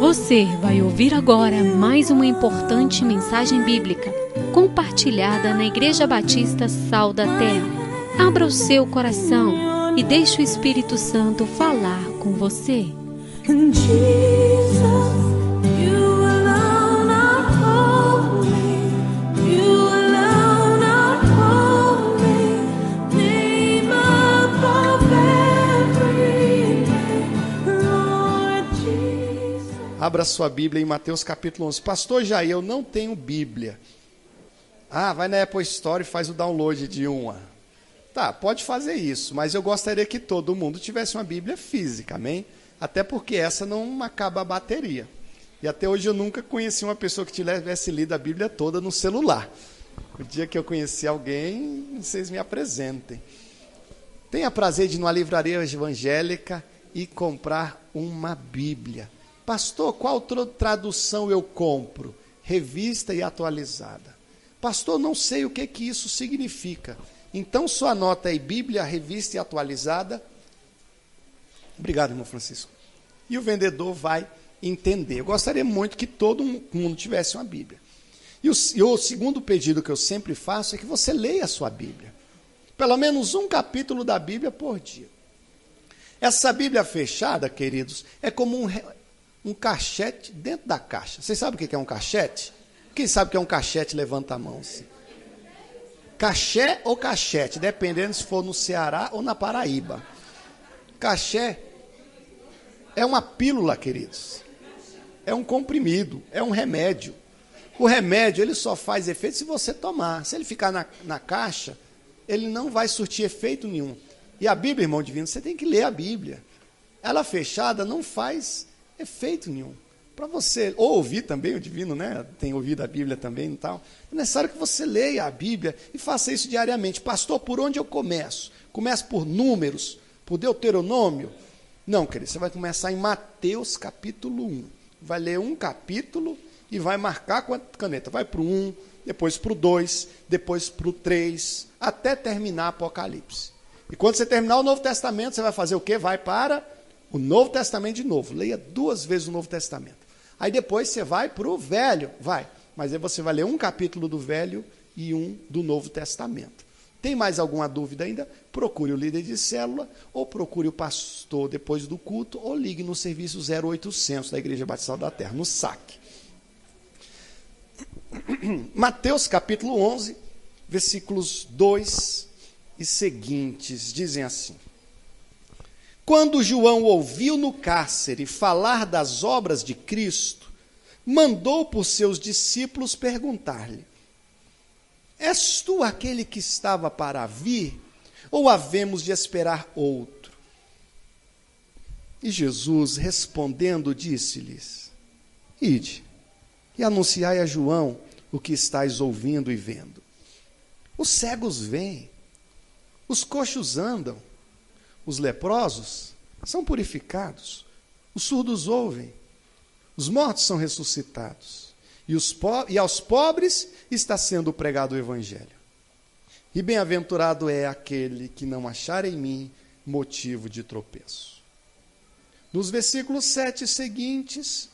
Você vai ouvir agora mais uma importante mensagem bíblica, compartilhada na Igreja Batista Sal da Terra. Abra o seu coração e deixe o Espírito Santo falar com você. Abra sua Bíblia em Mateus capítulo 11. Pastor Jair, eu não tenho Bíblia. Vai na Apple Store e faz o download de uma. Tá, pode fazer isso, mas eu gostaria que todo mundo tivesse uma Bíblia física, amém? Até porque essa não acaba a bateria. E até hoje eu nunca conheci uma pessoa que tivesse lido a Bíblia toda no celular. O dia que eu conheci alguém, vocês me apresentem. Tenha prazer de ir numa livraria evangélica e comprar uma Bíblia. Pastor, qual tradução eu compro? Revista e atualizada. Pastor, não sei o que isso significa. Então, só anota aí, Bíblia, revista e atualizada. Obrigado, irmão Francisco. E o vendedor vai entender. Eu gostaria muito que todo mundo tivesse uma Bíblia. E o segundo pedido que eu sempre faço é que você leia a sua Bíblia. Pelo menos um capítulo da Bíblia por dia. Essa Bíblia fechada, queridos, é como um cachete dentro da caixa. Vocês sabem o que é um cachete? Quem sabe o que é um cachete, levanta a mão. Assim. Caché ou cachete, dependendo se for no Ceará ou na Paraíba. Caché é uma pílula, queridos. É um comprimido, é um remédio. O remédio, ele só faz efeito se você tomar. Se ele ficar na caixa, ele não vai surtir efeito nenhum. E a Bíblia, irmão divino, você tem que ler a Bíblia. Ela fechada não faz efeito nenhum. Para você, ou ouvir também o divino, né? Tem ouvido a Bíblia também e tal. É necessário que você leia a Bíblia e faça isso diariamente. Pastor, por onde eu começo? Começo por Números, por Deuteronômio? Não, querido, você vai começar em Mateus capítulo 1. Vai ler um capítulo e vai marcar com a caneta. Vai para o 1, depois para o 2, depois para o 3, até terminar Apocalipse. E quando você terminar o Novo Testamento, você vai fazer o quê? Vai para o Novo Testamento de novo. Leia 2 vezes o Novo Testamento. Aí depois você vai para o Velho. Mas aí você vai ler um capítulo do Velho e um do Novo Testamento. Tem mais alguma dúvida ainda? Procure o líder de célula, ou procure o pastor depois do culto, ou ligue no serviço 0800 da Igreja Batista da Terra, no saque. Mateus capítulo 11, versículos 2 e seguintes, dizem assim. Quando João ouviu no cárcere falar das obras de Cristo, mandou por seus discípulos perguntar-lhe: És tu aquele que estava para vir, ou havemos de esperar outro? E Jesus, respondendo, disse-lhes: Ide, e anunciai a João o que estáis ouvindo e vendo. Os cegos veem, os coxos andam, os leprosos são purificados, os surdos ouvem, os mortos são ressuscitados, e aos pobres está sendo pregado o Evangelho. E bem-aventurado é aquele que não achar em mim motivo de tropeço. Nos versículos 7 seguintes,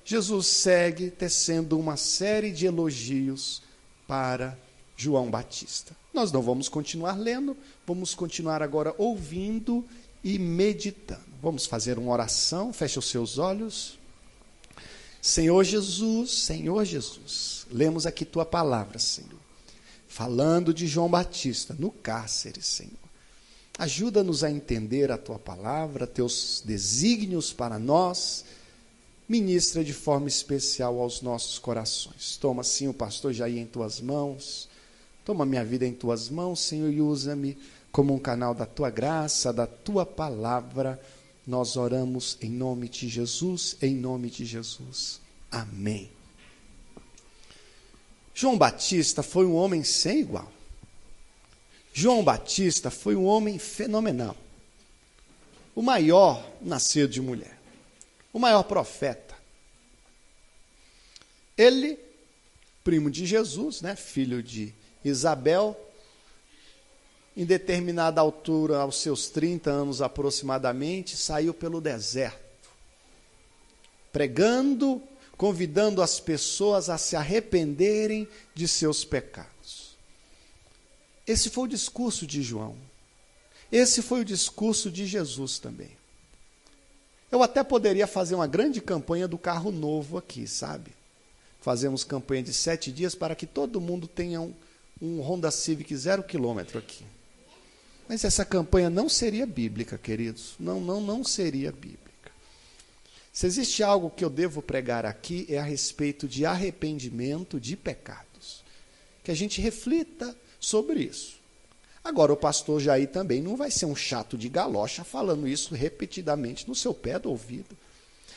Jesus segue tecendo uma série de elogios para João Batista. Nós não vamos continuar lendo, vamos continuar agora ouvindo e meditando. Vamos fazer uma oração, feche os seus olhos. Senhor Jesus, lemos aqui tua palavra, Senhor, falando de João Batista no cárcere, Senhor. Ajuda-nos a entender a tua palavra, teus desígnios para nós. Ministra de forma especial aos nossos corações. Toma, sim, o pastor Jair em tuas mãos. Toma minha vida em tuas mãos, Senhor, e usa-me como um canal da tua graça, da tua palavra. Nós oramos em nome de Jesus, em nome de Jesus. Amém. João Batista foi um homem sem igual. João Batista foi um homem fenomenal. O maior nascido de mulher. O maior profeta. Ele, primo de Jesus, né, filho de Isabel, em determinada altura, aos seus 30 anos aproximadamente, saiu pelo deserto. pregando, convidando as pessoas a se arrependerem de seus pecados. Esse foi o discurso de João. Esse foi o discurso de Jesus também. Eu até poderia fazer uma grande campanha do carro novo aqui, sabe? Fazemos campanha de 7 dias para que todo mundo tenha um Honda Civic 0 km aqui. Mas essa campanha não seria bíblica, queridos. Não seria bíblica. Se existe algo que eu devo pregar aqui, é a respeito de arrependimento de pecados. Que a gente reflita sobre isso. Agora, o pastor Jair também não vai ser um chato de galocha falando isso repetidamente no seu pé do ouvido.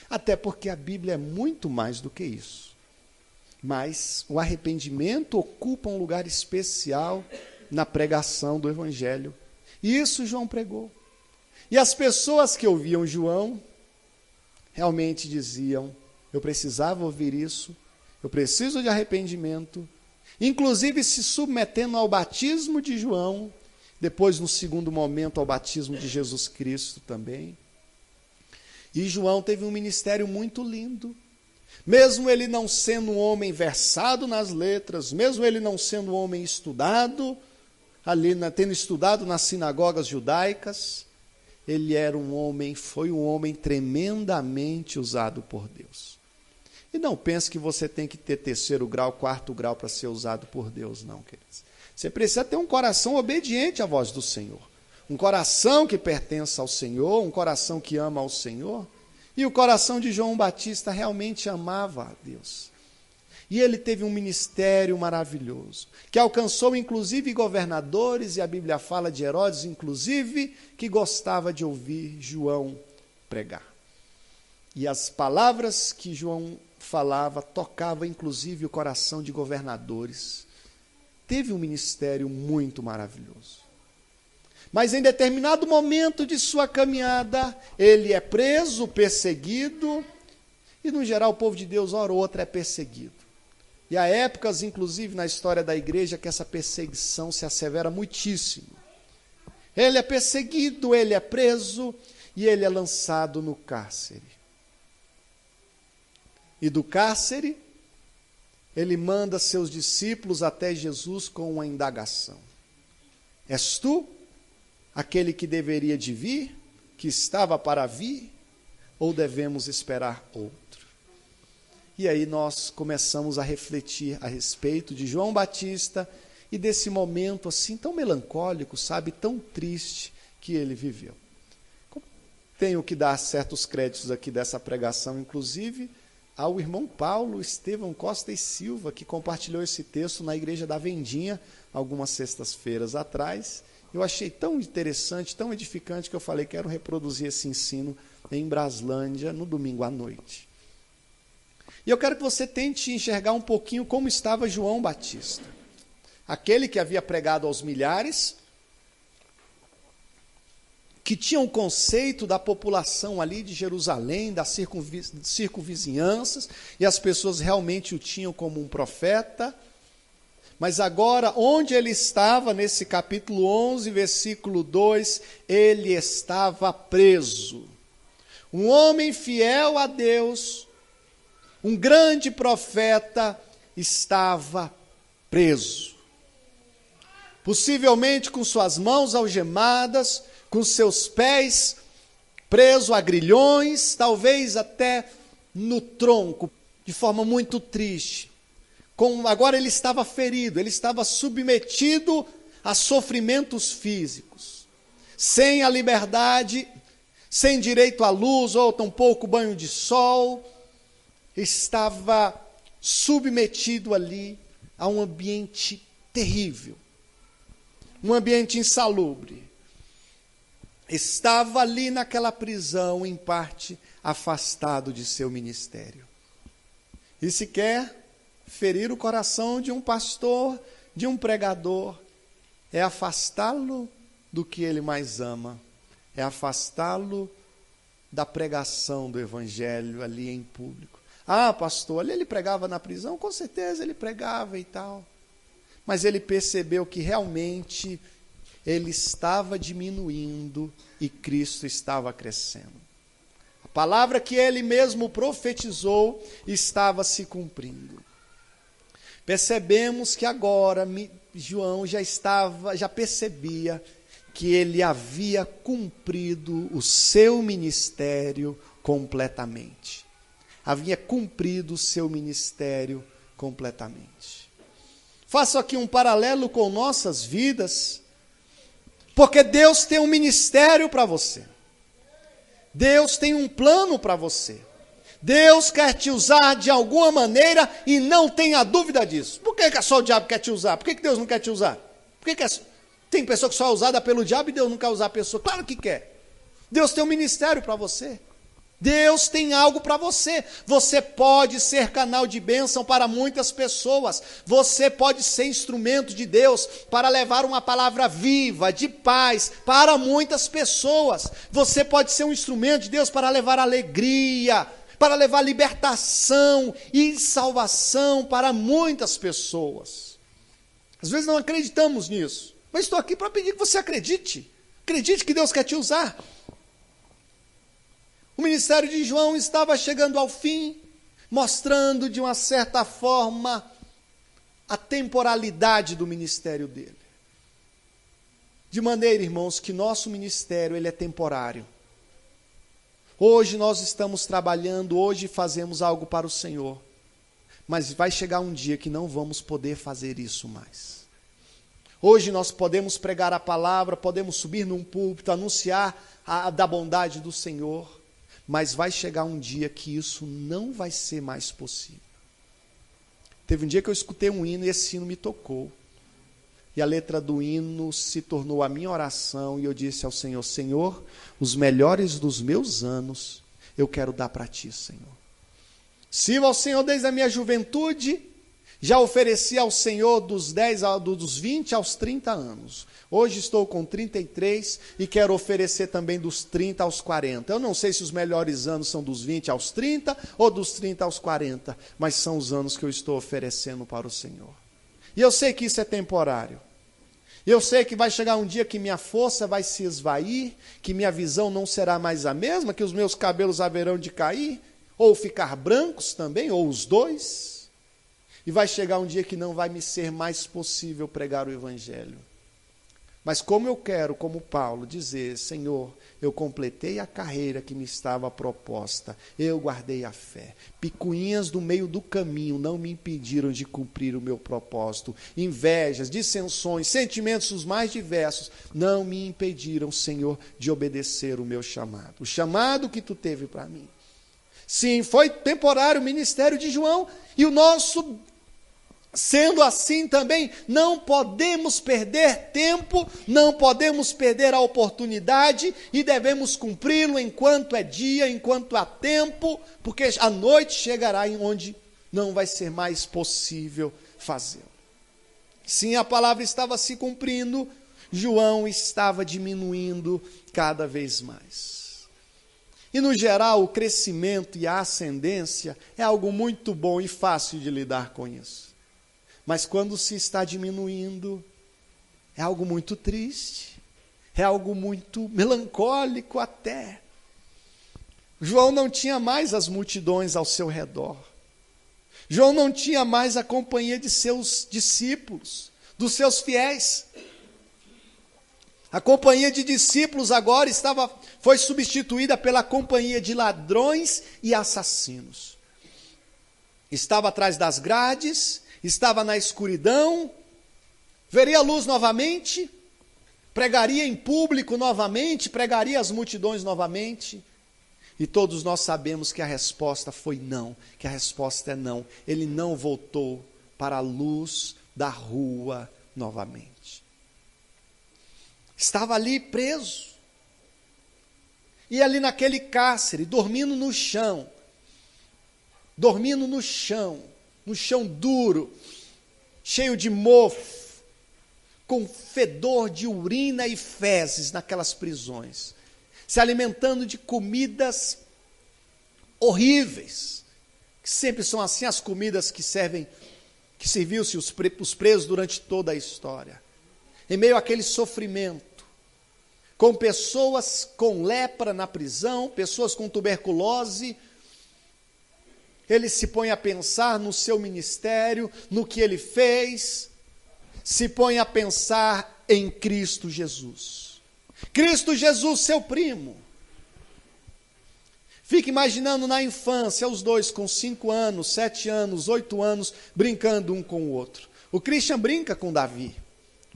Até porque a Bíblia é muito mais do que isso. Mas o arrependimento ocupa um lugar especial na pregação do Evangelho. E isso João pregou. E as pessoas que ouviam João realmente diziam: eu precisava ouvir isso, eu preciso de arrependimento, inclusive se submetendo ao batismo de João, depois no segundo momento ao batismo de Jesus Cristo também. E João teve um ministério muito lindo, mesmo ele não sendo um homem versado nas letras, mesmo ele não sendo um homem estudado, tendo estudado nas sinagogas judaicas, ele era foi um homem tremendamente usado por Deus. E não pense que você tem que ter 3º grau, 4º grau para ser usado por Deus, não, queridos. Você precisa ter um coração obediente à voz do Senhor. Um coração que pertence ao Senhor, um coração que ama ao Senhor. E o coração de João Batista realmente amava a Deus. E ele teve um ministério maravilhoso, que alcançou inclusive governadores, e a Bíblia fala de Herodes, inclusive, que gostava de ouvir João pregar. E as palavras que João falava tocavam inclusive o coração de governadores. Teve um ministério muito maravilhoso. Mas em determinado momento de sua caminhada, ele é preso, perseguido, e no geral o povo de Deus, hora ou outra, é perseguido. E há épocas, inclusive na história da igreja, que essa perseguição se assevera muitíssimo. Ele é perseguido, ele é preso e ele é lançado no cárcere. E do cárcere, ele manda seus discípulos até Jesus com uma indagação: és tu aquele que deveria de vir, que estava para vir, ou devemos esperar outro? E aí nós começamos a refletir a respeito de João Batista e desse momento assim tão melancólico, sabe, tão triste que ele viveu. Tenho que dar certos créditos aqui dessa pregação, inclusive, ao irmão Paulo Estevão Costa e Silva, que compartilhou esse texto na Igreja da Vendinha, algumas sextas-feiras atrás. Eu achei tão interessante, tão edificante, que eu falei, quero reproduzir esse ensino em Braslândia, no domingo à noite. E eu quero que você tente enxergar um pouquinho como estava João Batista. Aquele que havia pregado aos milhares, que tinha um conceito da população ali de Jerusalém, das circunvizinhanças, e as pessoas realmente o tinham como um profeta. Mas agora, onde ele estava, nesse capítulo 11, versículo 2, ele estava preso. Um homem fiel a Deus, um grande profeta, estava preso. Possivelmente com suas mãos algemadas, com seus pés presos a grilhões, talvez até no tronco, de forma muito triste. Agora ele estava ferido, ele estava submetido a sofrimentos físicos, sem a liberdade, sem direito à luz, ou tampouco banho de sol, estava submetido ali a um ambiente terrível, um ambiente insalubre. Estava ali naquela prisão, em parte, afastado de seu ministério. E se quer ferir o coração de um pastor, de um pregador, é afastá-lo do que ele mais ama, é afastá-lo da pregação do evangelho ali em público. Ah, pastor, ali ele pregava na prisão? Com certeza ele pregava e tal. Mas ele percebeu que realmente ele estava diminuindo e Cristo estava crescendo. A palavra que ele mesmo profetizou estava se cumprindo. Percebemos que agora João já percebia que ele havia cumprido o seu ministério completamente. Havia cumprido o seu ministério completamente. Faço aqui um paralelo com nossas vidas, porque Deus tem um ministério para você. Deus tem um plano para você. Deus quer te usar de alguma maneira e não tenha dúvida disso. Por que só o diabo quer te usar? Por que Deus não quer te usar? Tem pessoa que só é usada pelo diabo e Deus não quer usar a pessoa. Claro que quer. Deus tem um ministério para você. Deus tem algo para você. Você pode ser canal de bênção para muitas pessoas. Você pode ser instrumento de Deus para levar uma palavra viva, de paz, para muitas pessoas. Você pode ser um instrumento de Deus para levar alegria, para levar libertação e salvação para muitas pessoas. Às vezes não acreditamos nisso, mas estou aqui para pedir que você acredite. Acredite que Deus quer te usar. O ministério de João estava chegando ao fim, mostrando de uma certa forma a temporalidade do ministério dele. De maneira, irmãos, que nosso ministério ele é temporário. Hoje nós estamos trabalhando, hoje fazemos algo para o Senhor, mas vai chegar um dia que não vamos poder fazer isso mais. Hoje nós podemos pregar a palavra, podemos subir num púlpito, anunciar da bondade do Senhor, mas vai chegar um dia que isso não vai ser mais possível. Teve um dia que eu escutei um hino e esse hino me tocou. E a letra do hino se tornou a minha oração e eu disse ao Senhor: Senhor, os melhores dos meus anos eu quero dar para Ti, Senhor. Sirvo ao Senhor desde a minha juventude, já ofereci ao Senhor dos 20 aos 30 anos. Hoje estou com 33 e quero oferecer também dos 30 aos 40. Eu não sei se os melhores anos são dos 20 aos 30 ou dos 30 aos 40, mas são os anos que eu estou oferecendo para o Senhor. E eu sei que isso é temporário. Eu sei que vai chegar um dia que minha força vai se esvair, que minha visão não será mais a mesma, que os meus cabelos haverão de cair, ou ficar brancos também, ou os dois. E vai chegar um dia que não vai me ser mais possível pregar o Evangelho. Mas como eu quero, como Paulo, dizer: Senhor, eu completei a carreira que me estava proposta, eu guardei a fé. Picuinhas do meio do caminho não me impediram de cumprir o meu propósito. Invejas, dissensões, sentimentos os mais diversos não me impediram, Senhor, de obedecer o meu chamado. O chamado que Tu teve para mim. Sim, foi temporário o ministério de João e o nosso... Sendo assim também, não podemos perder tempo, não podemos perder a oportunidade e devemos cumpri-lo enquanto é dia, enquanto há tempo, porque a noite chegará em onde não vai ser mais possível fazê-lo. Sim, a palavra estava se cumprindo, João estava diminuindo cada vez mais. E no geral, o crescimento e a ascendência é algo muito bom e fácil de lidar com isso. Mas quando se está diminuindo, é algo muito triste, é algo muito melancólico até. João não tinha mais as multidões ao seu redor. João não tinha mais a companhia de seus discípulos, dos seus fiéis. A companhia de discípulos agora foi substituída pela companhia de ladrões e assassinos. Estava atrás das grades, estava na escuridão, veria a luz novamente, pregaria em público novamente, pregaria às multidões novamente, e todos nós sabemos que a resposta foi não, que a resposta é não. Ele não voltou para a luz da rua novamente. Estava ali preso, e ali naquele cárcere, dormindo no chão duro, cheio de mofo, com fedor de urina e fezes naquelas prisões, se alimentando de comidas horríveis, que sempre são assim as comidas que serviu-se os presos durante toda a história. Em meio àquele sofrimento, com pessoas com lepra na prisão, pessoas com tuberculose. Ele se põe a pensar no seu ministério, no que ele fez, se põe a pensar em Cristo Jesus. Cristo Jesus, seu primo. Fica imaginando na infância, os dois com 5 anos, 7 anos, 8 anos, brincando um com o outro. O Christian brinca com Davi.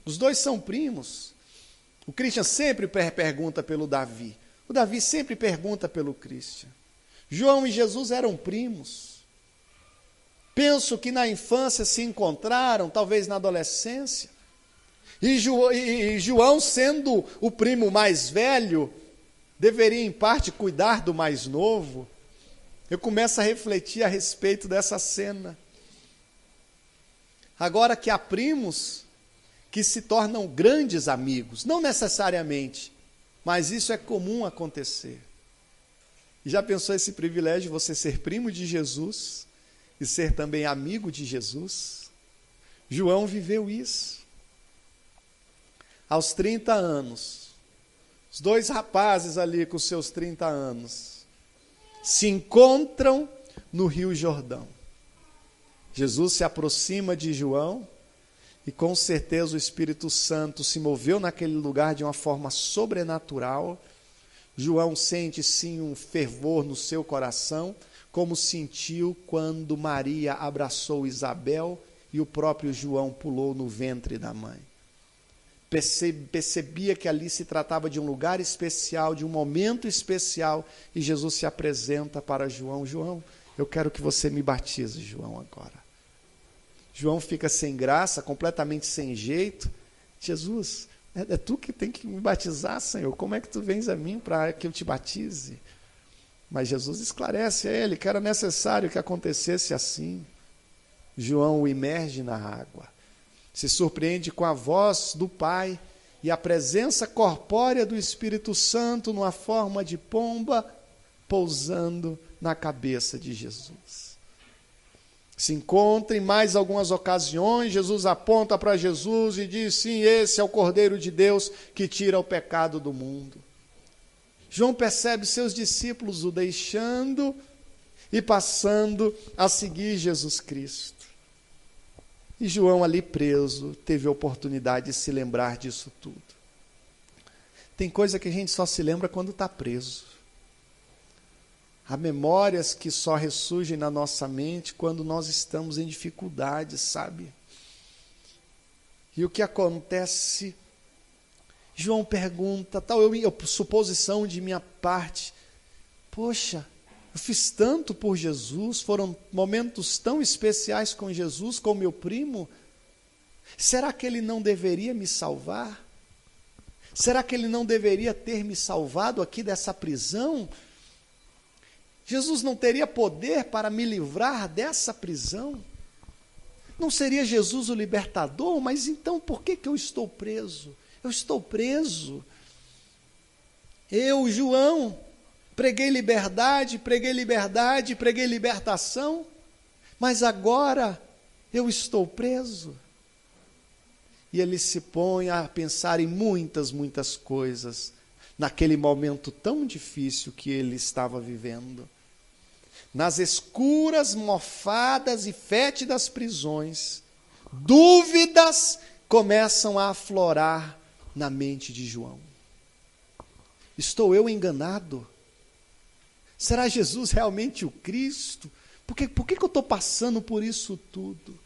Os dois são primos. O Christian sempre pergunta pelo Davi. O Davi sempre pergunta pelo Christian. João e Jesus eram primos. Penso que na infância se encontraram, talvez na adolescência. E João, sendo o primo mais velho, deveria em parte cuidar do mais novo. Eu começo a refletir a respeito dessa cena. Agora que há primos que se tornam grandes amigos, não necessariamente, mas isso é comum acontecer. E já pensou esse privilégio, você ser primo de Jesus e ser também amigo de Jesus? João viveu isso. Aos 30 anos, os dois rapazes ali com seus 30 anos, se encontram no Rio Jordão. Jesus se aproxima de João e com certeza o Espírito Santo se moveu naquele lugar de uma forma sobrenatural. João sente sim um fervor no seu coração, como sentiu quando Maria abraçou Isabel e o próprio João pulou no ventre da mãe. Percebia que ali se tratava de um lugar especial, de um momento especial, e Jesus se apresenta para João. João, eu quero que você me batize, João, agora. João fica sem graça, completamente sem jeito. Jesus, é tu que tem que me batizar, Senhor. Como é que tu vens a mim para que eu te batize? Mas Jesus esclarece a ele que era necessário que acontecesse assim. João o imerge na água. Se surpreende com a voz do Pai e a presença corpórea do Espírito Santo numa forma de pomba pousando na cabeça de Jesus. Se encontra em mais algumas ocasiões, Jesus aponta para Jesus e diz, sim, esse é o Cordeiro de Deus que tira o pecado do mundo. João percebe seus discípulos o deixando e passando a seguir Jesus Cristo. E João ali preso teve a oportunidade de se lembrar disso tudo. Tem coisa que a gente só se lembra quando está preso. Há memórias que só ressurgem na nossa mente quando nós estamos em dificuldades, sabe? E o que acontece? João pergunta, tal, suposição de minha parte, poxa, eu fiz tanto por Jesus, foram momentos tão especiais com Jesus, com meu primo, será que ele não deveria me salvar? Será que ele não deveria ter me salvado aqui dessa prisão? Jesus não teria poder para me livrar dessa prisão? Não seria Jesus o libertador? Mas então por que eu estou preso? Eu estou preso. Eu, João, preguei liberdade, preguei libertação, mas agora eu estou preso. E ele se põe a pensar em muitas coisas, naquele momento tão difícil que ele estava vivendo. Nas escuras, mofadas e fétidas prisões, dúvidas começam a aflorar na mente de João. Estou eu enganado? Será Jesus realmente o Cristo? Por que eu estou passando por isso tudo?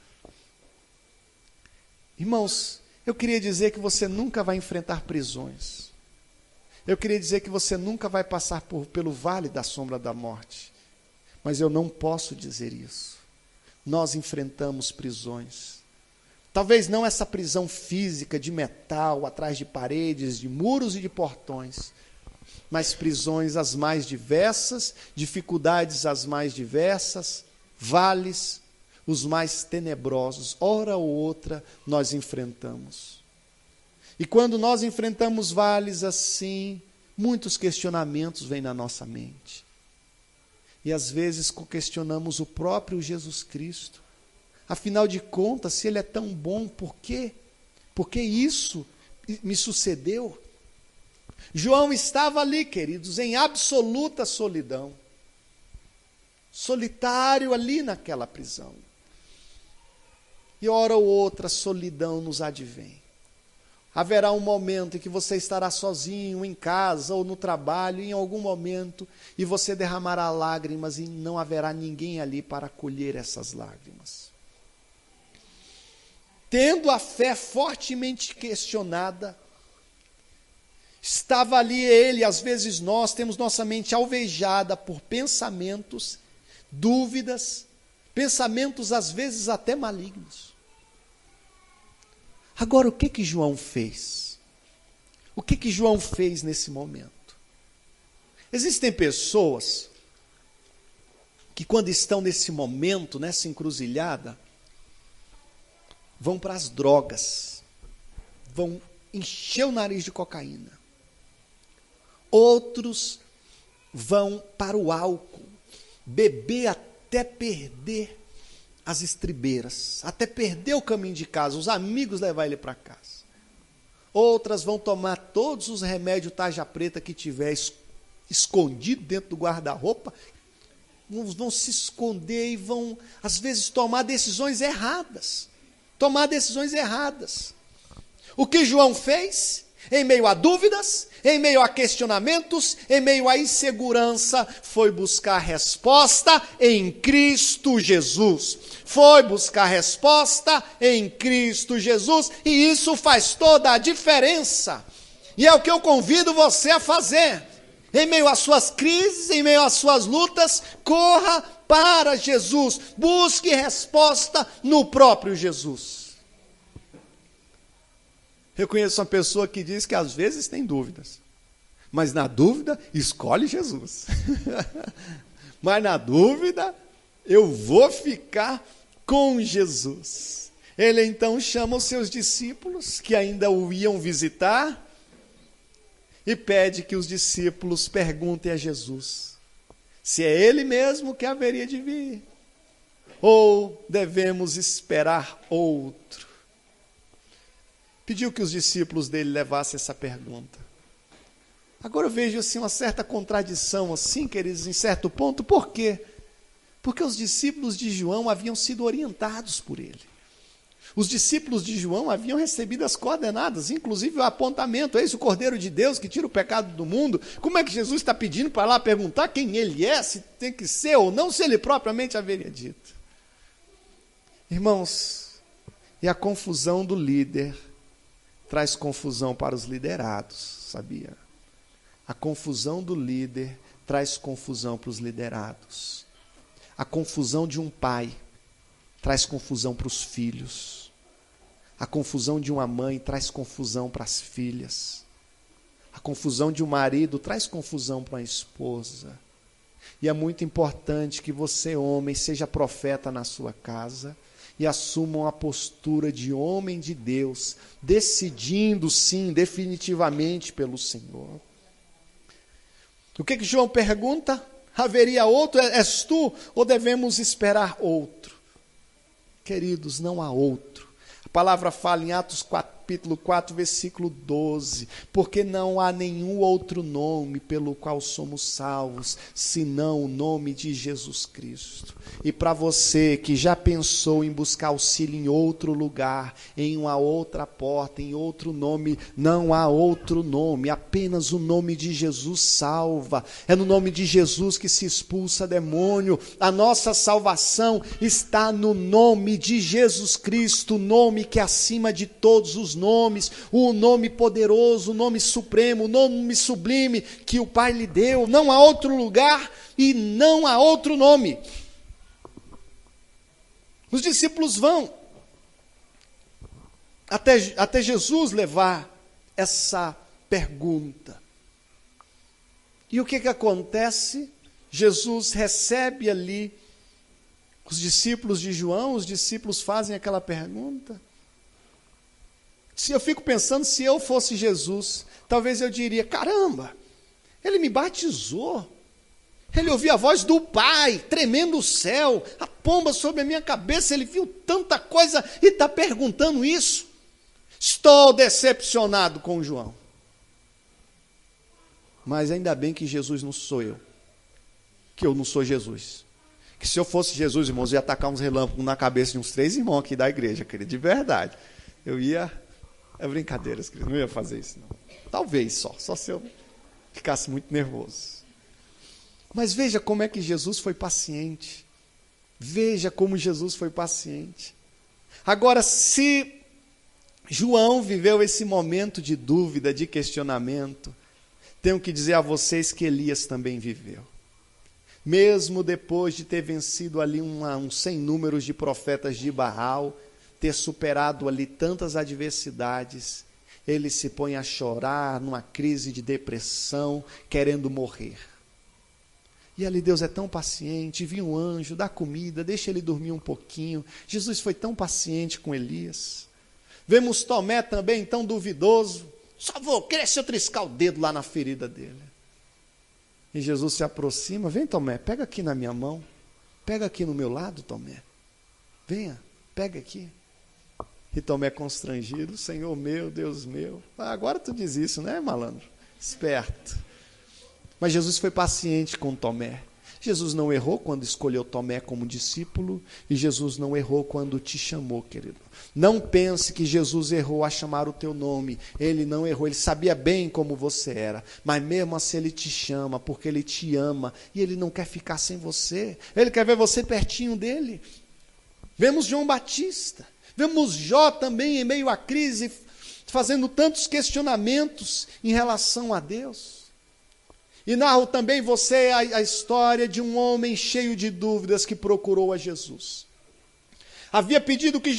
Irmãos, eu queria dizer que você nunca vai enfrentar prisões. Eu queria dizer que você nunca vai passar pelo vale da sombra da morte. Mas eu não posso dizer isso. Nós enfrentamos prisões. Talvez não essa prisão física de metal, atrás de paredes, de muros e de portões, mas prisões as mais diversas, dificuldades as mais diversas, vales, os mais tenebrosos, hora ou outra nós enfrentamos. E quando nós enfrentamos vales assim, muitos questionamentos vêm na nossa mente. E às vezes questionamos o próprio Jesus Cristo. Afinal de contas, se ele é tão bom, por quê? Por que isso me sucedeu? João estava ali, queridos, em absoluta solidão. Solitário ali naquela prisão. E hora ou outra a solidão nos advém. Haverá um momento em que você estará sozinho em casa ou no trabalho, em algum momento, e você derramará lágrimas e não haverá ninguém ali para acolher essas lágrimas. Tendo a fé fortemente questionada, estava ali ele, às vezes nós temos nossa mente alvejada por pensamentos, dúvidas, pensamentos às vezes até malignos. Agora, o que João fez? O que João fez nesse momento? Existem pessoas que quando estão nesse momento, nessa encruzilhada, vão para as drogas, vão encher o nariz de cocaína. Outros vão para o álcool, beber até perder as estribeiras, até perder o caminho de casa, os amigos levar ele para casa. Outras vão tomar todos os remédios tarja preta que tiver escondido dentro do guarda-roupa, vão se esconder e vão, às vezes, tomar decisões erradas. O que João fez? Em meio a dúvidas, em meio a questionamentos, em meio à insegurança, foi buscar resposta em Cristo Jesus. Foi buscar resposta em Cristo Jesus, e isso faz toda a diferença. E é o que eu convido você a fazer. Em meio às suas crises, em meio às suas lutas, corra para Jesus. Busque resposta no próprio Jesus. Eu conheço uma pessoa que diz que às vezes tem dúvidas, mas na dúvida escolhe Jesus. Mas na dúvida eu vou ficar com Jesus. Ele então chama os seus discípulos que ainda o iam visitar e pede que os discípulos perguntem a Jesus se é ele mesmo que haveria de vir ou devemos esperar outro. Pediu que os discípulos dele levassem essa pergunta. Agora eu vejo assim uma certa contradição, assim, queridos, em certo ponto. Por quê? Porque os discípulos de João haviam sido orientados por ele. Os discípulos de João haviam recebido as coordenadas, inclusive o apontamento. Eis o Cordeiro de Deus que tira o pecado do mundo. Como é que Jesus está pedindo para lá perguntar quem ele é, se tem que ser ou não, se ele propriamente haveria dito? Irmãos, e a confusão do líder traz confusão para os liderados, sabia? A confusão do líder traz confusão para os liderados. A confusão de um pai traz confusão para os filhos. A confusão de uma mãe traz confusão para as filhas. A confusão de um marido traz confusão para a esposa. E é muito importante que você, homem, seja profeta na sua casa e assumam a postura de homem de Deus, decidindo sim, definitivamente pelo Senhor. O que João pergunta? Haveria outro? És tu ou devemos esperar outro? Queridos, não há outro. A palavra fala em Atos capítulo 4, versículo 12, porque não há nenhum outro nome pelo qual somos salvos, senão o nome de Jesus Cristo. E para você que já pensou em buscar auxílio em outro lugar, em uma outra porta, em outro nome, não há outro nome, apenas o nome de Jesus salva. É no nome de Jesus que se expulsa demônio. A nossa salvação está no nome de Jesus Cristo, o nome que é acima de todos os nomes, o nome poderoso, o nome supremo, o nome sublime que o Pai lhe deu. Não há outro lugar e não há outro nome. Os discípulos vão até Jesus levar essa pergunta. E o que acontece? Jesus recebe ali os discípulos de João, os discípulos fazem aquela pergunta. Se eu fico pensando, se eu fosse Jesus, talvez eu diria, caramba, ele me batizou. Ele ouviu a voz do Pai, tremendo o céu, a pomba sobre a minha cabeça, ele viu tanta coisa e está perguntando isso. Estou decepcionado com João. Mas ainda bem que Jesus não sou eu. Que eu não sou Jesus. Que se eu fosse Jesus, irmãos, eu ia atacar uns relâmpagos na cabeça de uns 3 irmãos aqui da igreja, querido, de verdade. Eu ia... É brincadeira, querido, não ia fazer isso, não. Talvez só se eu ficasse muito nervoso. Mas veja como é que Jesus foi paciente. Veja como Jesus foi paciente. Agora, se João viveu esse momento de dúvida, de questionamento, tenho que dizer a vocês que Elias também viveu. Mesmo depois de ter vencido ali um sem números de profetas de Baal, ter superado ali tantas adversidades, ele se põe a chorar numa crise de depressão, querendo morrer. E ali Deus é tão paciente, envia um anjo, dá comida, deixa ele dormir um pouquinho. Jesus foi tão paciente com Elias. Vemos Tomé também tão duvidoso. Só vou querer se eu triscar o dedo lá na ferida dele. E Jesus se aproxima, vem Tomé, pega aqui na minha mão. Pega aqui no meu lado, Tomé. Venha, pega aqui. E Tomé constrangido, Senhor meu, Deus meu. Agora tu diz isso, né, malandro? Esperto. Mas Jesus foi paciente com Tomé. Jesus não errou quando escolheu Tomé como discípulo, e Jesus não errou quando te chamou, querido. Não pense que Jesus errou a chamar o teu nome. Ele não errou, ele sabia bem como você era. Mas mesmo assim ele te chama, porque ele te ama, e ele não quer ficar sem você. Ele quer ver você pertinho dele. Vemos João Batista. Vemos Jó também em meio à crise, fazendo tantos questionamentos em relação a Deus. E narro também você a história de um homem cheio de dúvidas que procurou a Jesus. Havia pedido que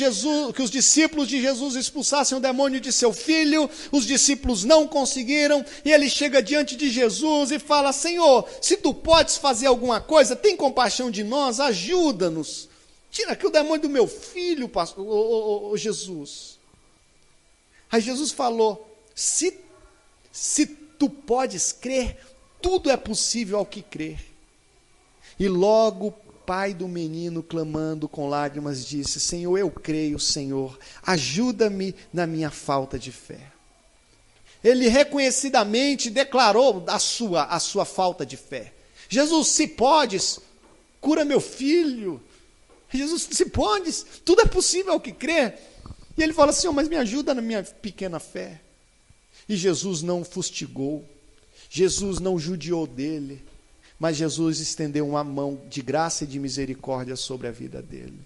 os discípulos de Jesus expulsassem o demônio de seu filho, os discípulos não conseguiram, e ele chega diante de Jesus e fala, Senhor, se tu podes fazer alguma coisa, tem compaixão de nós, ajuda-nos. Tira aqui o demônio do meu filho, pastor, Jesus. Aí Jesus falou, se tu podes crer, tudo é possível ao que crer. E logo o pai do menino, clamando com lágrimas, disse, Senhor, eu creio, Senhor, ajuda-me na minha falta de fé. Ele reconhecidamente declarou a sua falta de fé. Jesus, se podes, cura meu filho. Jesus, se podes, tudo é possível ao que crê. E ele fala, Senhor, mas me ajuda na minha pequena fé. E Jesus não fustigou, Jesus não judiou dele, mas Jesus estendeu uma mão de graça e de misericórdia sobre a vida dele.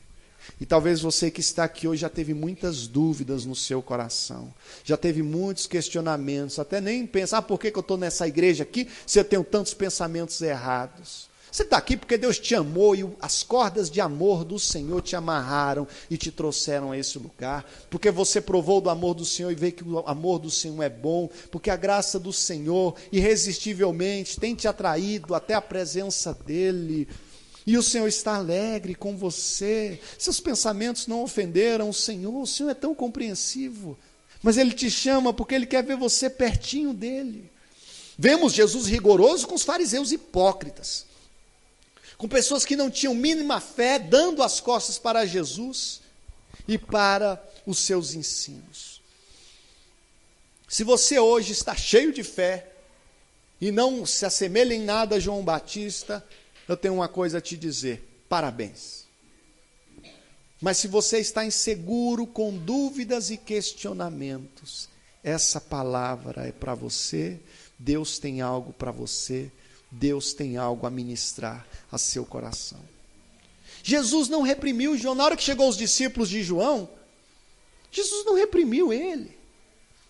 E talvez você que está aqui hoje já teve muitas dúvidas no seu coração, já teve muitos questionamentos, até nem pensa, por que eu estou nessa igreja aqui se eu tenho tantos pensamentos errados? Você está aqui porque Deus te amou e as cordas de amor do Senhor te amarraram e te trouxeram a esse lugar, porque você provou do amor do Senhor e vê que o amor do Senhor é bom, porque a graça do Senhor irresistivelmente tem te atraído até a presença dEle, e o Senhor está alegre com você, seus pensamentos não ofenderam o Senhor é tão compreensivo, mas Ele te chama porque Ele quer ver você pertinho dEle. Vemos Jesus rigoroso com os fariseus hipócritas, com pessoas que não tinham mínima fé, dando as costas para Jesus e para os seus ensinos. Se você hoje está cheio de fé e não se assemelha em nada a João Batista, eu tenho uma coisa a te dizer, parabéns. Mas se você está inseguro, com dúvidas e questionamentos, essa palavra é para você, Deus tem algo para você, Deus tem algo a ministrar a seu coração. Jesus não reprimiu João. Na hora que chegou os discípulos de João, Jesus não reprimiu ele.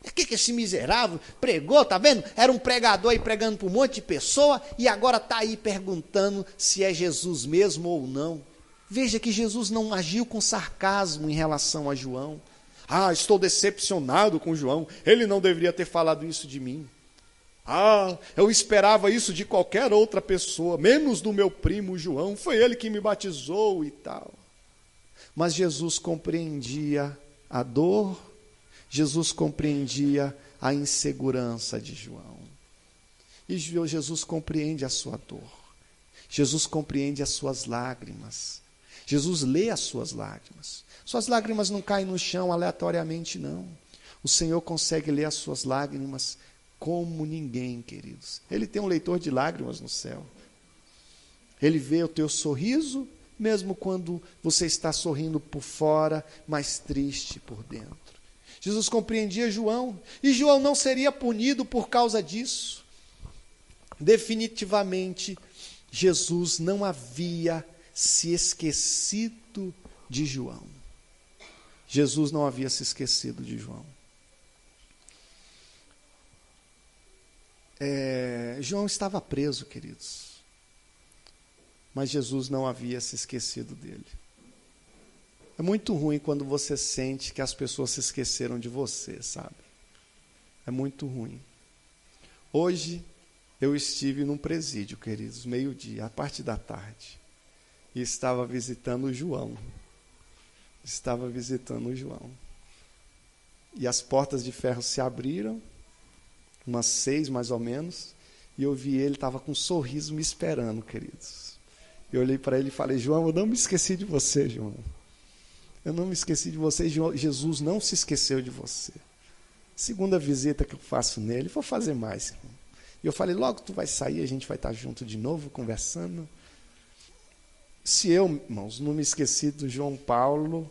O que esse miserável pregou, tá vendo? Era um pregador aí pregando para um monte de pessoa e agora está aí perguntando se é Jesus mesmo ou não. Veja que Jesus não agiu com sarcasmo em relação a João. Estou decepcionado com João, ele não deveria ter falado isso de mim. Eu esperava isso de qualquer outra pessoa, menos do meu primo João, foi ele que me batizou e tal. Mas Jesus compreendia a dor, Jesus compreendia a insegurança de João. E Jesus compreende a sua dor, Jesus compreende as suas lágrimas, Jesus lê as suas lágrimas. Suas lágrimas não caem no chão aleatoriamente, não. O Senhor consegue ler as suas lágrimas como ninguém, queridos. Ele tem um leitor de lágrimas no céu. Ele vê o teu sorriso, mesmo quando você está sorrindo por fora, mas triste por dentro. Jesus compreendia João, e João não seria punido por causa disso. Definitivamente, Jesus não havia se esquecido de João. Jesus não havia se esquecido de João. João estava preso, queridos. Mas Jesus não havia se esquecido dele. É muito ruim quando você sente que as pessoas se esqueceram de você, sabe? É muito ruim. Hoje, eu estive num presídio, queridos, meio-dia, a parte da tarde. E estava visitando o João. E as portas de ferro se abriram, umas 6 mais ou menos, e eu vi ele, estava com um sorriso me esperando, queridos. Eu olhei para ele e falei: João, eu não me esqueci de você, João. Eu não me esqueci de você, Jesus não se esqueceu de você. Segunda visita que eu faço nele, vou fazer mais. E eu falei: logo tu vai sair, a gente vai estar junto de novo, conversando. Se eu, irmãos, não me esqueci do João Paulo,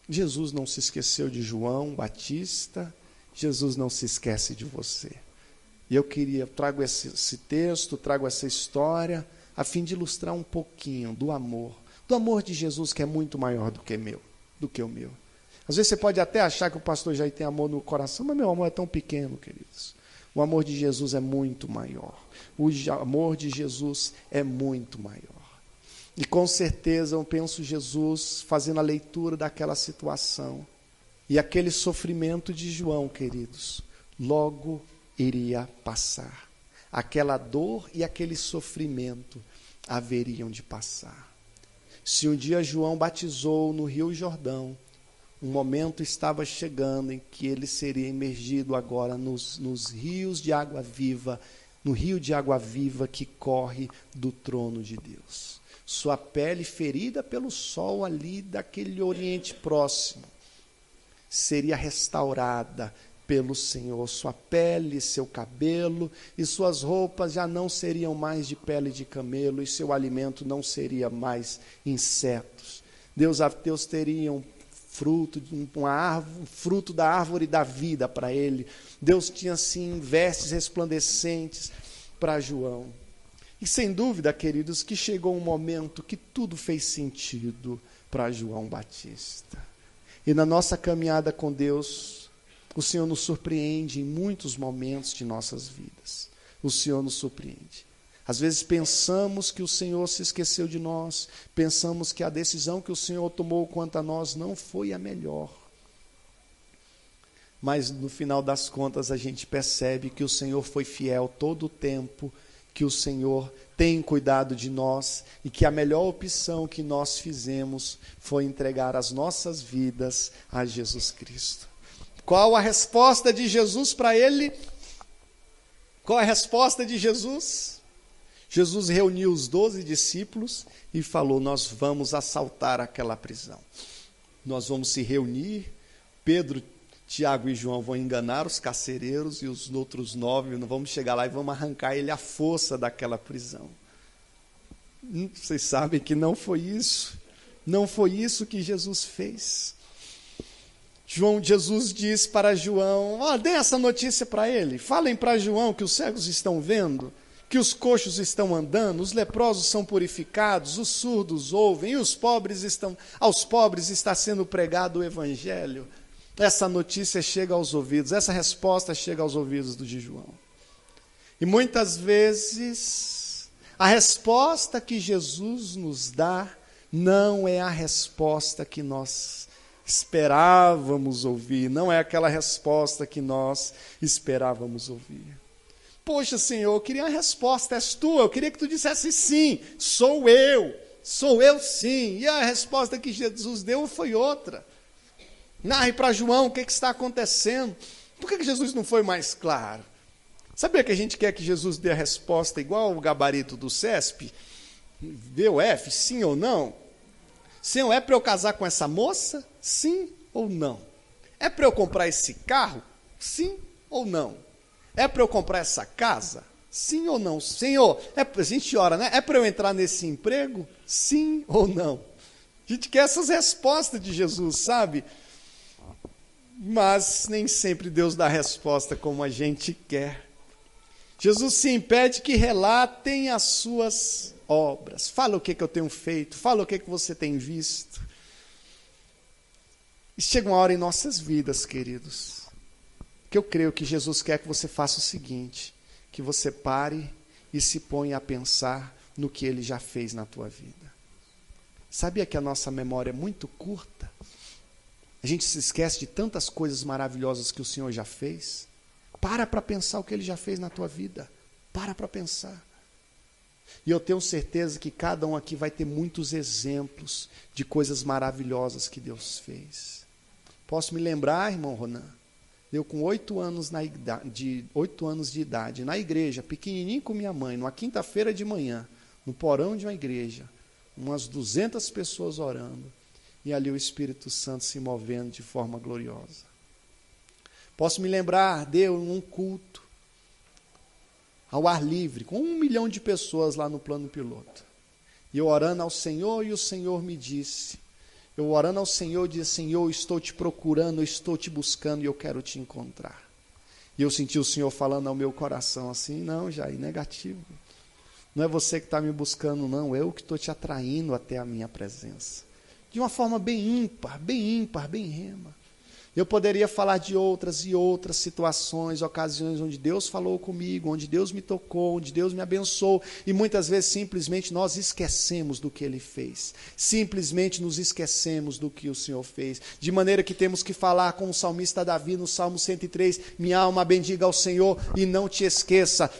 Jesus não se esqueceu de João Batista, Jesus não se esquece de você. E eu trago esse texto, trago essa história, a fim de ilustrar um pouquinho do amor de Jesus, que é muito maior do que o meu. Às vezes você pode até achar que o pastor Jair tem amor no coração, mas meu amor é tão pequeno, queridos. O amor de Jesus é muito maior. O amor de Jesus é muito maior. E com certeza eu penso Jesus fazendo a leitura daquela situação. E aquele sofrimento de João, queridos, logo iria passar. Aquela dor e aquele sofrimento haveriam de passar. Se um dia João batizou no Rio Jordão, um momento estava chegando em que ele seria imergido agora nos rios de água viva, no rio de água viva que corre do trono de Deus. Sua pele ferida pelo sol ali daquele Oriente Próximo seria restaurada pelo Senhor. Sua pele, seu cabelo e suas roupas já não seriam mais de pele de camelo, e seu alimento não seria mais insetos. Deus teria um fruto da árvore da vida para ele. Deus tinha sim vestes resplandecentes para João. E sem dúvida, queridos, que chegou um momento que tudo fez sentido para João Batista. E na nossa caminhada com Deus, o Senhor nos surpreende em muitos momentos de nossas vidas. O Senhor nos surpreende. Às vezes pensamos que o Senhor se esqueceu de nós, pensamos que a decisão que o Senhor tomou quanto a nós não foi a melhor. Mas no final das contas a gente percebe que o Senhor foi fiel todo o tempo, que o Senhor tem cuidado de nós e que a melhor opção que nós fizemos foi entregar as nossas vidas a Jesus Cristo. Qual a resposta de Jesus para ele? Qual a resposta de Jesus? Jesus reuniu os 12 discípulos e falou: nós vamos assaltar aquela prisão. Nós vamos se reunir, Pedro, Tiago e João vão enganar os carcereiros e os outros 9, nós vamos chegar lá e vamos arrancar ele à força daquela prisão. Vocês sabem que não foi isso. Não foi isso que Jesus fez. Jesus diz para João: dê essa notícia para ele. Falem para João que os cegos estão vendo, que os coxos estão andando, os leprosos são purificados, os surdos ouvem, e aos pobres está sendo pregado o evangelho. Essa notícia chega aos ouvidos, essa resposta chega aos ouvidos de João. E muitas vezes, a resposta que Jesus nos dá não é a resposta que nós esperávamos ouvir, não é aquela resposta que nós esperávamos ouvir. Poxa, Senhor, eu queria uma resposta, és tu, eu queria que tu dissesse sim, sou eu sim. E a resposta que Jesus deu foi outra. Narre para João o que está acontecendo. Por que Jesus não foi mais claro? Sabia que a gente quer que Jesus dê a resposta igual o gabarito do CESP? Dê o F, sim ou não? Senhor, é para eu casar com essa moça? Sim ou não? É para eu comprar esse carro? Sim ou não? É para eu comprar essa casa? Sim ou não? Senhor, a gente ora, né? É para eu entrar nesse emprego? Sim ou não? A gente quer essas respostas de Jesus, sabe? Mas nem sempre Deus dá a resposta como a gente quer. Jesus se impede que relatem as suas obras. Fala o que eu tenho feito, fala o que você tem visto. E chega uma hora em nossas vidas, queridos, que eu creio que Jesus quer que você faça o seguinte, que você pare e se ponha a pensar no que Ele já fez na tua vida. Sabia que a nossa memória é muito curta? A gente se esquece de tantas coisas maravilhosas que o Senhor já fez. Para pensar o que Ele já fez na tua vida. Para pensar. E eu tenho certeza que cada um aqui vai ter muitos exemplos de coisas maravilhosas que Deus fez. Posso me lembrar, irmão Ronan? Eu com 8 anos de idade, na igreja, pequenininho com minha mãe, numa quinta-feira de manhã, no porão de uma igreja, umas 200 pessoas orando, e ali o Espírito Santo se movendo de forma gloriosa. Posso me lembrar de eu num culto, ao ar livre, com 1 milhão de pessoas lá no plano piloto. E eu orando ao Senhor, e o Senhor me disse, eu orando ao Senhor, eu disse, Senhor, eu estou te procurando, eu estou te buscando, e eu quero te encontrar. E eu senti o Senhor falando ao meu coração assim, não, Jair, negativo. Não é você que está me buscando, não, eu que estou te atraindo até a minha presença. De uma forma bem ímpar, bem rema. Eu poderia falar de outras e outras situações, ocasiões onde Deus falou comigo, onde Deus me tocou, onde Deus me abençoou, e muitas vezes simplesmente nós esquecemos do que Ele fez, simplesmente nos esquecemos do que o Senhor fez, de maneira que temos que falar com o salmista Davi no Salmo 103, minha alma bendiga ao Senhor e não te esqueça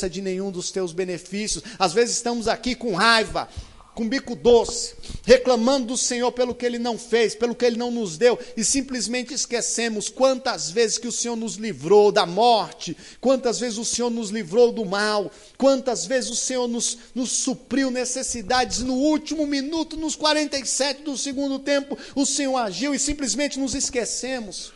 de nenhum dos teus benefícios. Às vezes estamos aqui com raiva, com bico doce, reclamando do Senhor pelo que Ele não fez, pelo que Ele não nos deu, e simplesmente esquecemos quantas vezes que o Senhor nos livrou da morte, quantas vezes o Senhor nos livrou do mal, quantas vezes o Senhor nos supriu necessidades no último minuto, nos 47 do segundo tempo, o Senhor agiu e simplesmente nos esquecemos.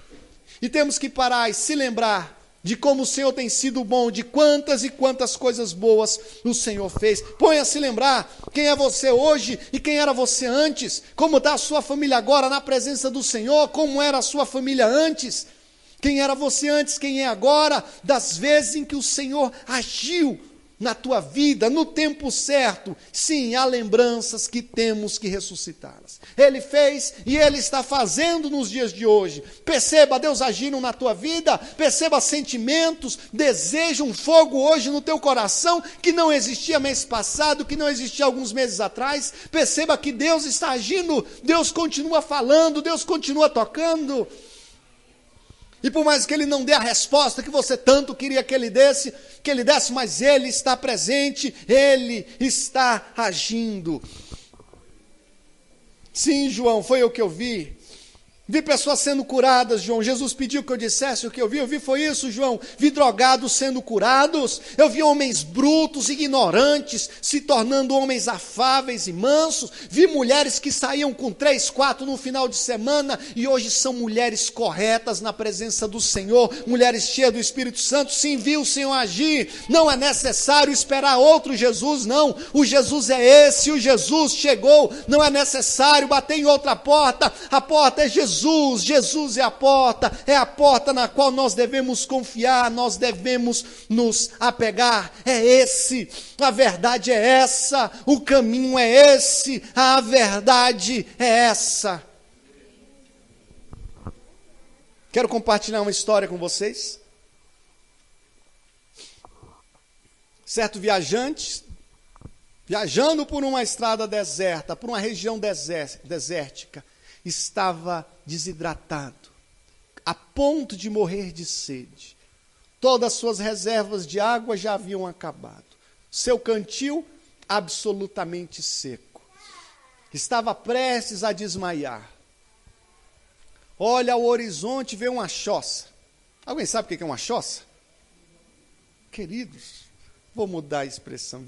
E temos que parar e se lembrar de como o Senhor tem sido bom, de quantas e quantas coisas boas o Senhor fez. Ponha a se lembrar quem é você hoje e quem era você antes, como está a sua família agora na presença do Senhor, como era a sua família antes, quem era você antes, quem é agora, das vezes em que o Senhor agiu na tua vida, no tempo certo. Sim, há lembranças que temos que ressuscitá-las. Ele fez e Ele está fazendo nos dias de hoje. Perceba Deus agindo na tua vida, perceba sentimentos, desejo, um fogo hoje no teu coração, que não existia mês passado, que não existia alguns meses atrás. Perceba que Deus está agindo, Deus continua falando, Deus continua tocando. E por mais que Ele não dê a resposta que você tanto queria que Ele desse, mas Ele está presente, Ele está agindo. Sim, João, foi o que eu vi. Vi pessoas sendo curadas, João. Jesus pediu que eu dissesse o que eu vi foi isso, João. Vi drogados sendo curados. Eu vi homens brutos, ignorantes, se tornando homens afáveis e mansos. Vi mulheres que saíam com 3, 4 no final de semana e hoje são mulheres corretas na presença do Senhor, mulheres cheias do Espírito Santo. Sim, vi o Senhor agir. Não é necessário esperar outro Jesus, não. O Jesus é esse, o Jesus chegou. Não é necessário bater em outra porta. A porta é Jesus. Jesus é a porta na qual nós devemos confiar, nós devemos nos apegar. É esse, a verdade é essa, o caminho é esse, a verdade é essa. Quero compartilhar uma história com vocês. Certo viajante, viajando por uma estrada deserta, por uma região desértica, estava desidratado, a ponto de morrer de sede. Todas as suas reservas de água já haviam acabado. Seu cantil absolutamente seco. Estava prestes a desmaiar. Olha ao horizonte e vê uma choça. Alguém sabe o que é uma choça? Queridos, vou mudar a expressão.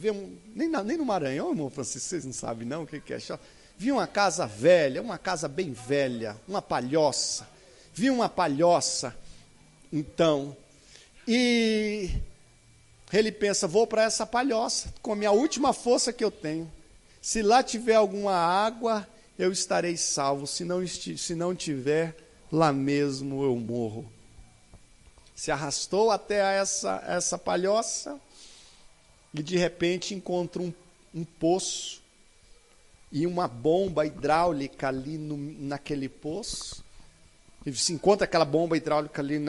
Nem no Maranhão, irmão Francisco, vocês não sabem não o que é choça. Vi uma casa velha, uma casa bem velha, uma palhoça. Vi uma palhoça, então, E ele pensa, vou para essa palhoça, com a minha última força que eu tenho. Se lá tiver alguma água, eu estarei salvo. Se não tiver, lá mesmo eu morro. Se arrastou até essa palhoça e de repente encontra um poço e uma bomba hidráulica ali naquele poço. Ele se encontra aquela bomba hidráulica ali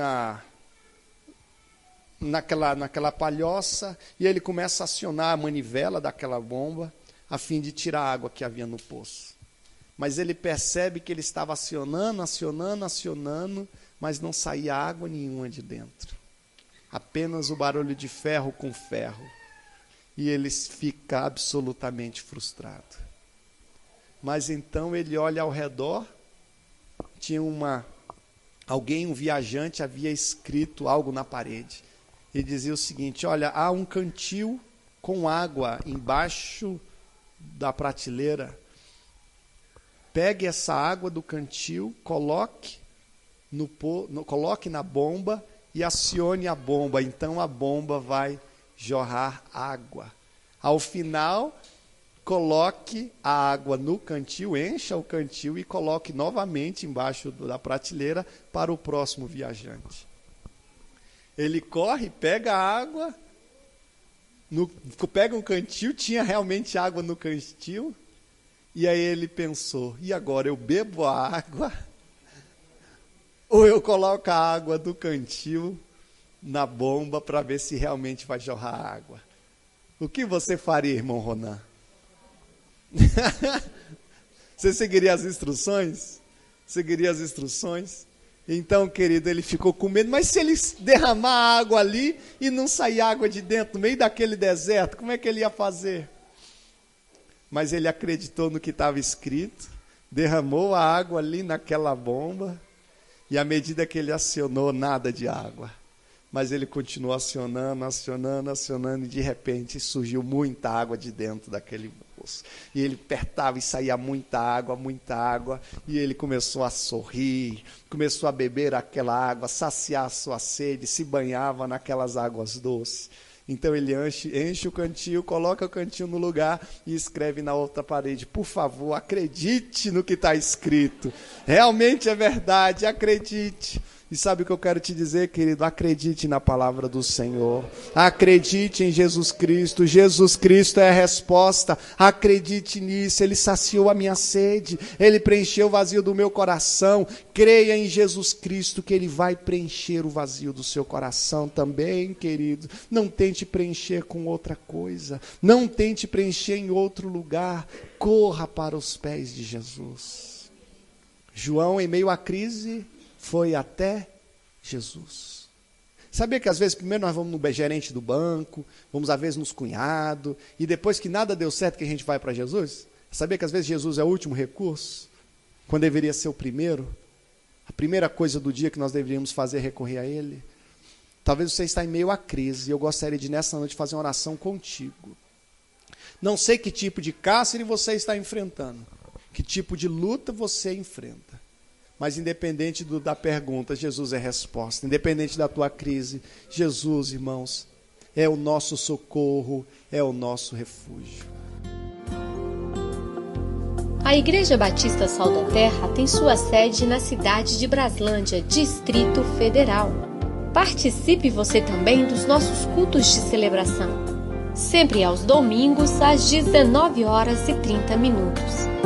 naquela palhoça, e ele começa a acionar a manivela daquela bomba a fim de tirar a água que havia no poço. Mas ele percebe que ele estava acionando, mas não saía água nenhuma de dentro. Apenas o barulho de ferro com ferro. E ele fica absolutamente frustrado. Mas então ele olha ao redor, tinha um viajante havia escrito algo na parede. E dizia o seguinte, olha, há um cantil com água embaixo da prateleira. Pegue essa água do cantil, coloque na bomba e acione a bomba. Então a bomba vai jorrar água. Ao final, coloque a água no cantil, encha o cantil e coloque novamente embaixo da prateleira para o próximo viajante. Ele corre, pega a água, pega um cantil, tinha realmente água no cantil, e aí ele pensou, e agora eu bebo a água ou eu coloco a água do cantil na bomba para ver se realmente vai jorrar água? O que você faria, irmão Ronan? Você seguiria as instruções? Seguiria as instruções? Então, querido, ele ficou com medo. Mas se ele derramar água ali e não sair água de dentro, no meio daquele deserto, como é que ele ia fazer? Mas ele acreditou no que estava escrito, derramou a água ali naquela bomba, e à medida que ele acionou, nada de água. Mas ele continuou acionando, e de repente surgiu muita água de dentro daquele poço. E ele apertava e saía muita água, e ele começou a sorrir, começou a beber aquela água, saciar a sua sede, se banhava naquelas águas doces. Então ele enche o cantil, coloca o cantil no lugar e escreve na outra parede, por favor, acredite no que está escrito. Realmente é verdade, acredite. E sabe o que eu quero te dizer, querido? Acredite na palavra do Senhor. Acredite em Jesus Cristo. Jesus Cristo é a resposta. Acredite nisso. Ele saciou a minha sede. Ele preencheu o vazio do meu coração. Creia em Jesus Cristo que Ele vai preencher o vazio do seu coração também, querido. Não tente preencher com outra coisa. Não tente preencher em outro lugar. Corra para os pés de Jesus. João, em meio à crise, foi até Jesus. Sabia que às vezes primeiro nós vamos no gerente do banco, vamos às vezes nos cunhados, e depois que nada deu certo que a gente vai para Jesus? Sabia que às vezes Jesus é o último recurso, quando deveria ser o primeiro? A primeira coisa do dia que nós deveríamos fazer é recorrer a Ele. Talvez você está em meio à crise, e eu gostaria de nessa noite fazer uma oração contigo. Não sei que tipo de cárcere você está enfrentando, que tipo de luta você enfrenta. Mas independente da pergunta, Jesus é a resposta. Independente da tua crise, Jesus, irmãos, é o nosso socorro, é o nosso refúgio. A Igreja Batista Sal da Terra tem sua sede na cidade de Braslândia, Distrito Federal. Participe você também dos nossos cultos de celebração, sempre aos domingos às 19h30.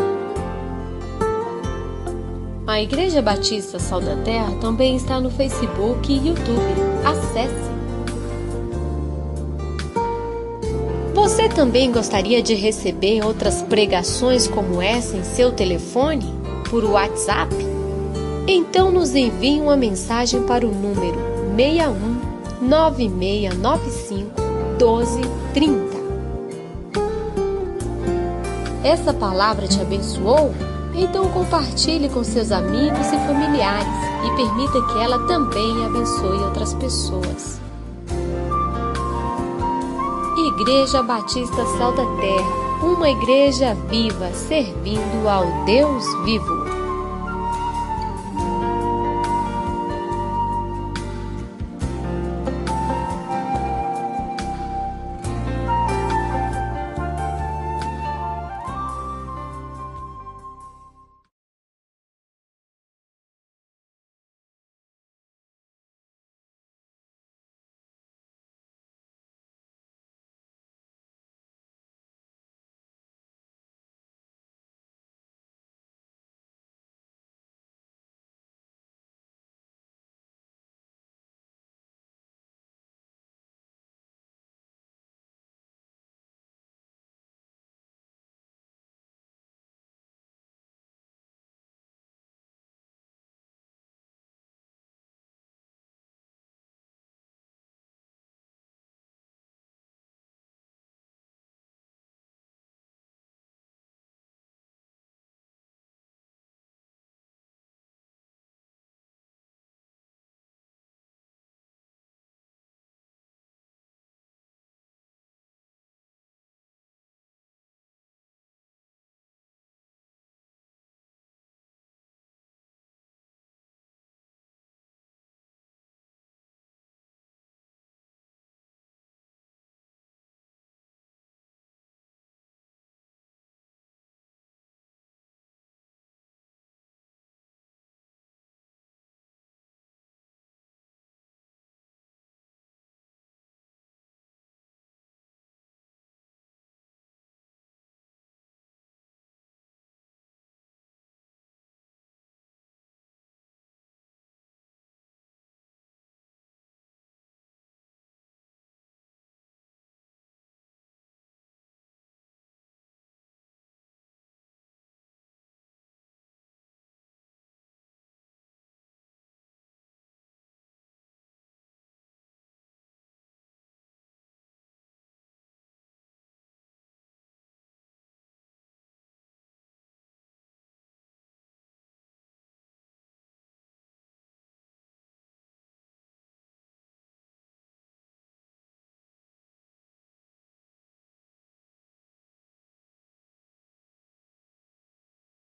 A Igreja Batista Sal da Terra também está no Facebook e YouTube. Acesse! Você também gostaria de receber outras pregações como essa em seu telefone, por WhatsApp? Então nos envie uma mensagem para o número 61 9695 1230. Essa palavra te abençoou? Então compartilhe com seus amigos e familiares e permita que ela também abençoe outras pessoas. Igreja Batista Sal da Terra, uma igreja viva servindo ao Deus vivo.